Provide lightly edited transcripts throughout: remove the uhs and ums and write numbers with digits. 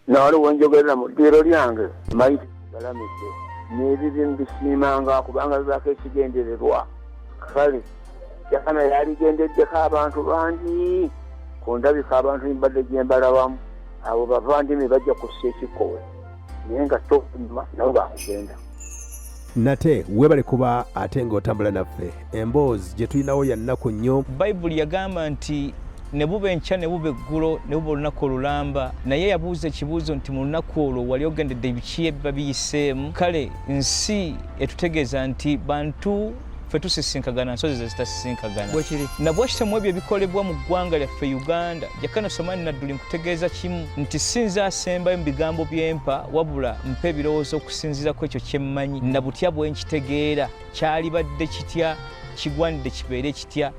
Waliwo njogera mu ddiro lyange mayiti galamidde n'ebibi mbisiimanga kubanga bibaako ekigendererwa. Kale Jakana yaligendeddeko abantu bangi ku ndabika abantu mbadde gye mbalabamu abo bavandimwe bajja kussa ekikkowe naye nga tonyuma nabo bakugenda. Nate webale kuba ate ng'otambula naffe emboozi gye tulinawo ya nnaku nnyo. Bayibuli yagamba nti ne buba enkya ne buba eggulo ne buba olunaku olulamba, naye yabuuza ekibuuzo nti mu lunaku olwo wali ogendedde biki ebiba biyiseemu? Kale nsi etutegeeza nti bantu ffe tusisinkagana nsozi ze zitasisinkagana. Nabwe kitemu ebyo ebikolebwa mu ggwanga lyaffe Uganda. Jakana Naduli nkutegeeza kimu nti sinza asembayo mu bigambo by'empa wabula mpa ebirowoozo okusinziira ku ekyo kye mmanyi na butya bwe nkitegeera kyalibadde kitya kigwanidde kibeere kitya.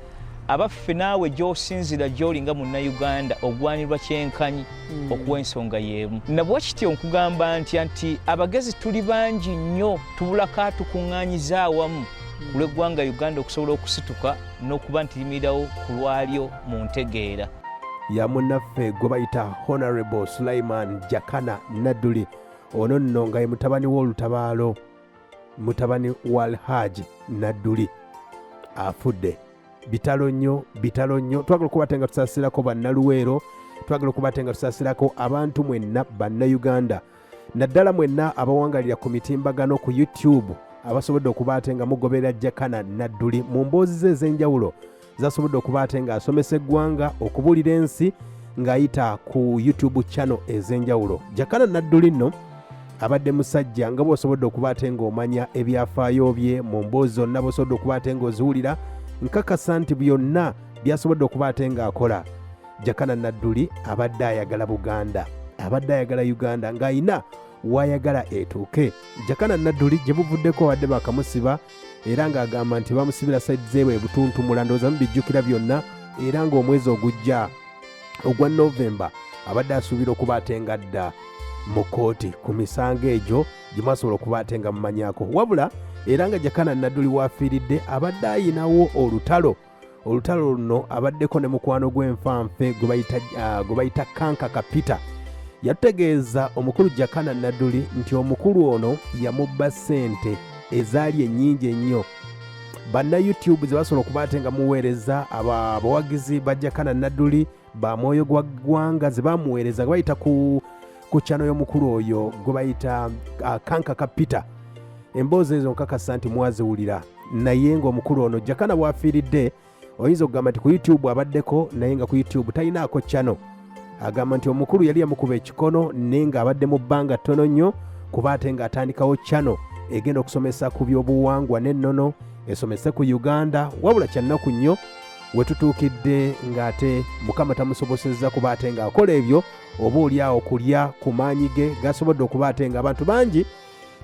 Abaffe naawe gy'osinzira gy'oli nga Munnayuganda ogwanirwa kyenkanyi okuwa ensonga y'emu. Nabwe kityo nkugamba nti abagezi tuli bangi nnyo tubulako atukuŋŋaanyiza awamu ku lw'eggwanga Uganda okusobola okusituka n'okuba nti limirirawo ku lwalyo mu ntegeera. Ya munnaffe gwe bayita Honorable Sulaiman Jakana Naduli, ono nno nga ye mutabani w'olutabaalo, mutabani wa Alhaji Naduli afudde. Bitalo nnyo twagala okubatenga tusaasirako bannaluweero, twagala okubatenga tusaasirako abantu mwenna bannayuganda, naddala mwenna abawangalira ku mitimbagano ku YouTube abasobodde okubatenga mugoberera Jakana Naduli mu mboozi ze ez'enjawulo zasobodde okubatenga asomesa eggwanga okubuulira ensi ng'ayita ku YouTube channel ez'enjawulo. Jakana Naduli nno abadde musajja nga bw'osobodde okubatenga omanya ebyafaayo bye mu mboozi zonna bw'osobodde okubatenga oziwulira. Nkakasa nti byonna byasobodde okubatenga akola. Jakana Naduli abadde ayagala Buganda, abadde ayagala Uganda ng'ayina wayagala etuuke. Jakana Naduli gye buvuddeko abadde bakamusiba era ng'agamba nti bamusibira saidi zeebwe ebutuntumula ndowooza mubijjukira byonna, era ng'omwezi ogujja ogwa Novemba abadde asuubira okubatenga dda mu kooti ku misango egyo gye mwasobola okubatenga mumanyako. Wabula era nga Jakana Naduli wafiiridde abadde ayinawo olutalo luno abaddeko ne mukwano gw'enfanfe gwe bayita Kankaka Peter. Yategeeza omukulu Jakana Naduli nti omukulu ono yamubba ssente ezaali ennyingi ennyo. Banna YouTube ze basobola okubatenga muweereza abawagizi ba Jakana Naduli ba mwoyo gwa ggwanga ze bamuweereza gwe bayita ku channel y'omukulu oyo gwe bayita Kankaka Peter. Emboozi ezo nkakasa nti mwaziwulira, naye ng'omukulu ono Jakana bwafiiridde oyinza okugamba nti ku YouTube abaddeko naye nga ku YouTube talinaako channel. Agamba nti omukulu yali yamukuba ekikono naye ng'abadde mu bbanga ttono nnyo kuba ate ng'atandikawo channel egenda okusomesa ku byobuwangwa n'ennono, esomese ku Uganda. Wabula kyannaku nnyo we tutuukidde ng'ate Mukama tamusobosezza kuba ate ng'akola ebyo oba oliawo kulya ku maanyi ge gasobodde okuba ate nga abantu bangi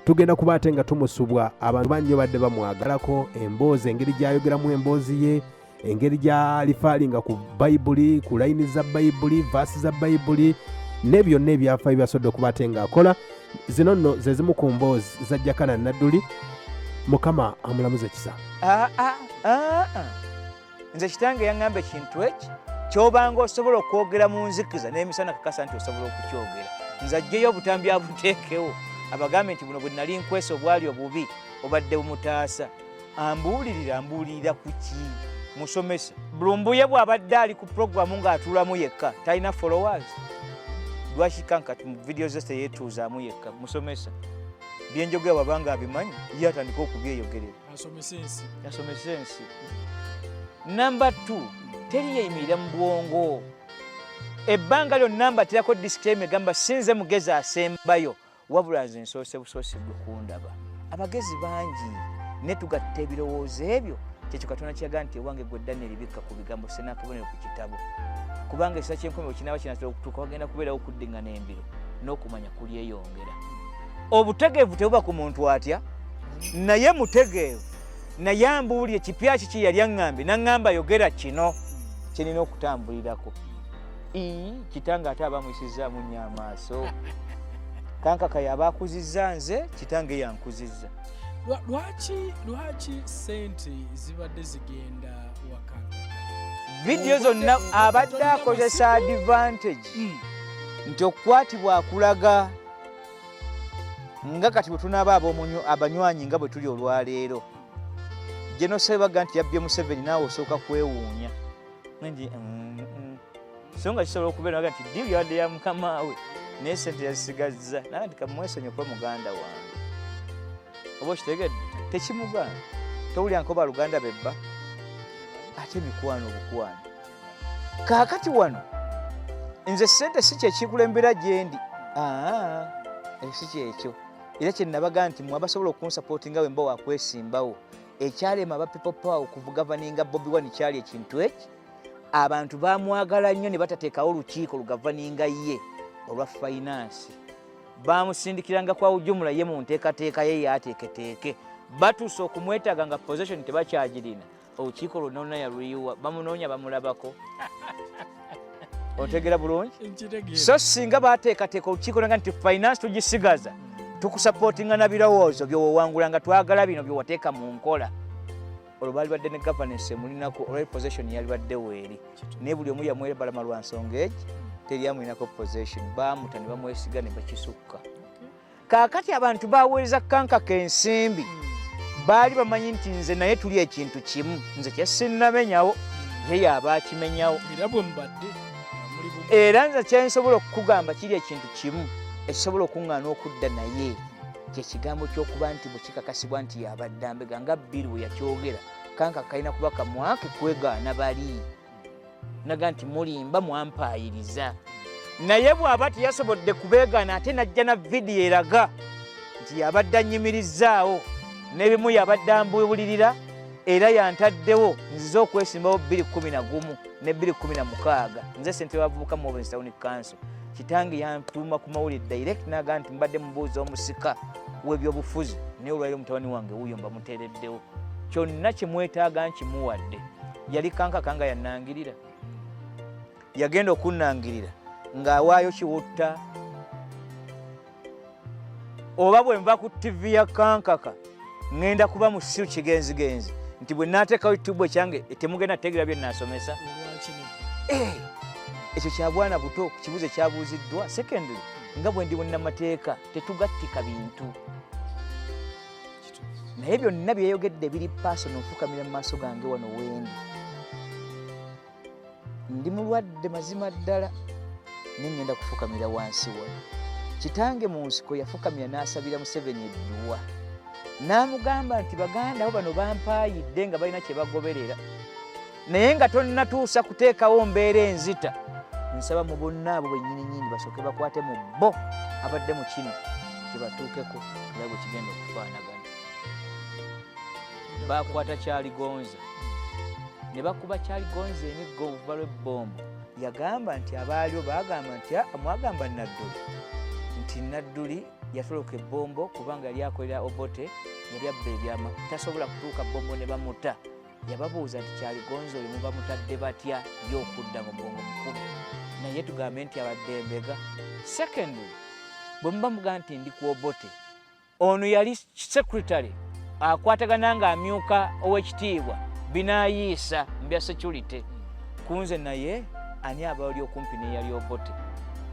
tugenda kuba ate nga tumusubwa. Abantu bangi badde bamwagalako emboozi, engeri gy'ayogeramu emboozi ye, engeri gy'alifaalinga ku Bayibuli, ku layini za Bayibuli, vaasi za Bayibuli ne byonna ebyafaayo byasobodde okuba ate ng'akola. Zino nno ze zimu ku mboozi za Jakana Naduli. Mukama amulamuze kisa. Nze kitange yaŋŋamba ekintu eki ky'obanga osobola okwogera mu nzikiza n'emisana kakasa nti osobola okukyogera. Nze ajjeyo obutambi abuteekewo abagambe nti buno bwe nali nkwesa obwali obubi obadde bumutaasa. Ambuulirira ku ki? Musomesa. Bulumbuye bw'abadde ali ku programu ng'atuulamu yekka talina followers. Lwaki kankati mu video ze teyeetuuzaamu yekka? Musomesa. Byenjogera wabanga abimanyi ye atandika okubyeyogerera. Asomesa ensi. Number 2, teri yeyimirira mu bwongo. Ebbanga lyonna mbaterako disclaimer egamba sinze mugezi asembayo wabula nze nsoose busoosi kundaba. Abagezi bangi ne tugatta ebirowoozo ebyo kyekyo Katonda kiraga nti ewange gwe Daniel bikka ku bigambo ssenaakabonero ku kitabo. Kubanga ekisa ky'enkomerero kinaaba kinaatera okutuuka wagenda kubeerawo okuddingana embiro n'okumanya kulyeyongera. Obutegeevu tebuba ku muntu atya naye mutegeevu. Naye ambuulye kipya kiki yali aŋŋambye n'aŋŋamba yogera kino kye nina okutambulirako. Kitange ate abamuyisizaamu nnyo amaaso. Kankaka yaba akuzizza nze, kitange yankuzizza. Lwaki sente zibadde zigenda waka? Video zonna abadde akozesa advantage nti okukwatibwa akulaga nga kati bwe tunaaba abanywanyi nga bwe tuli olwaleero Genocide baga nti yabbye Museveni naawe osooka kwewuunya so nga kisobola okubeera baga nti ddiiru yabadde ya mukama we naye sente yazisigazza naye nti kamwesonyiwe muganda wange oba okitegedde tekimuganda towulira nkoba Luganda bebba ate mikwano obukwano kaakati wano nze sente si kyekikulembera gye ndi si kyekyo era kye nabaga nti mwe abasobola okunsapooti nga bwe mba wakwesimbawo ekyalema aba people power okuvugavaninga Bobi Wine kyali ekintu eki abantu bamwagala nnyo ne batateekawo olukiiko lugavaninga ye olwa finance bamusindikiranga kwa ujumula ye mu nteekateeka ye yaateeketeeke batuuse okumwetaaga nga possession tebakyagirina olukiiko lwonna yaluyiwa bamunoonya bamulabako otegera bulungi so singa baateekateeka olukiiko nga nti finance tugisigaza tukusapootinga na birowoozo byowewangula nga twagala bino byewateeka mu nkola olwo baali badde ne governance emulinako olwa possession yali badde weeri naye buli omu yamwebalama lwa nsonga egi teri amulinako possession baamuta ne bamwesiga ne bakisukka kaakati abantu baweereza Kankaka ensimbi baali bamanyi nti nze naye tuli ekintu kimu nze kyesinnamenyawo ye yaaba akimenyawo era nze kyensobola okukugamba kiri ekintu kimu ekisobola okuŋŋaana okudda naye kyekigambo ky'okuba nti bwe kikakasibwa nti yabadde ambega nga Bill bwe yakyogera Kankaka kalina kuba kamwake kwegaana bali naga nti mulimba mwampaayiriza naye bw'aba teyasobodde kubeegaana ate najja na vidiyo eraga nti yabadde annyimirizzaawo n'ebimu yabadde ambuulirira era yantaddewo nzize okwesimbawo 2011 ne 2016 nze ssentebe w'abavubuka mu Orange Town Council kitange yantuuma ku mawulire direct naga nti mbadde mubuuza omusika w'ebyobufuzi naye olwaliro mutabani wange wuuyo mbamuteereddewo kyonna kimwetaaga nkimuwadde yali Kankaka nga yannangirira yagenda okunnangirira ng'awaayo kiwutta oba bwe nva ku TV ya Kankaka ngenda kuba mu siru kigenzigenzi nti bwe naateekawo YouTube ekyange temugenda tegeera bye nnaasomesa ekyo kya bwana buto ku kibuuzo ekyabuuziddwa secondary nga bwe ndi munnamateeka tetugattika bintu naye byonna byeyogedde biri personal nfukamira mu maaso gange wano wendi ndi mulwadde mazima ddala nengenda kufukamira wansi wano kitange mu nsiko yafukamira n'asabira Museveni edduwa n'amugamba nti baganda bo bano bampaayidde nga balina kye bagoberera naye nga tonnatuusa kuteekawo mbeera enzita nsaba mu bonna abo bennyininyini basooke bakwate mu bo abadde mu kino kyebatuukeko tulabe bwe kigenda okufaanagana bakwata kyaligonza ne bakuba kyaligonza emiggo obuva lw'ebbombo yagamba nti abaaliwo bagamba nti mwagamba Naduli nti Naduli yatoloka ebbombo kubanga yali akolera Obote yali abba ebyama tasobola kutuuka bombo ne bamuta yababuuza nti kyaligonza oyo mubamutadde batya y'okudda mu mugongo mukulu naye tugambe nti abadde embega secondly bwe muba muga nti ndi ku Obote ono yali secretary akwatagana nga amyuka ow'ekitiibwa binayiisa mbya security kunze naye ani abaali okumpi ne yali Obote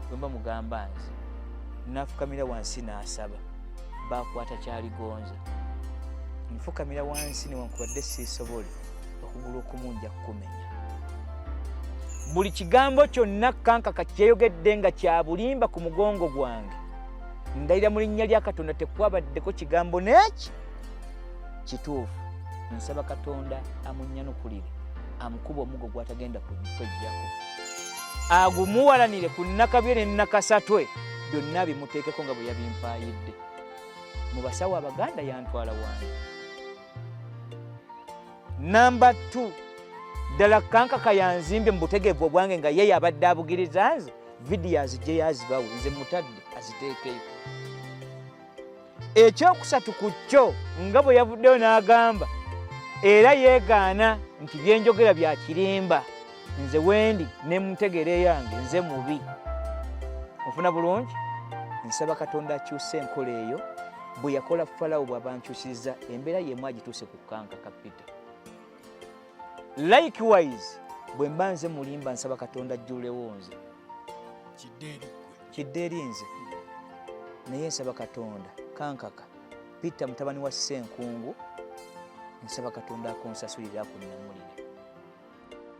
bwe mba mugamba nze nafukamira wansi n'asaba bakwata kyaligonza nfukamira wansi newankubadde siisobole okugulu okumunja kukumenya buli kigambo kyonna Kankaka kyeyogedde nga kya bulimba ku mugongo gwange ndayira mu linnya lya Katonda tekwabaddeko kigambo n'eki kituufu nsaba Katonda amunnyanukulire amukuba omugo gwatagenda kwejjako agumuwalanire ku nnakabye ne nnakasatwe byonna bimuteekeko nga bwe yabimpaayidde mu basawo Abaganda yantwala wange namba 2 ddala Kankaka yanzimbye mu butegeevu obwange nga ye yabadde abugiriza nze vidiyo azijje yazibawo nze mutadde aziteekeyo ekyokusatu ku kyo nga bwe yavuddeyo n'agamba era yeegaana nti byenjogera bya kirimba nze wendi ne mutegeera yange nze mubi ofuna bulungi nsaba Katonda akyuse enkola eyo bwe yakola Falawo bw'abankyusizza embeera yemu agituuse ku Kankaka Peter likewise bwe mba nze mulimba nsaba Katonda ajjulewo nze kidde eri nze naye nsaba Katonda Kankaka Peter mutabani wa Ssenkungu nsaba Katonda akunsasulira akunnyamulire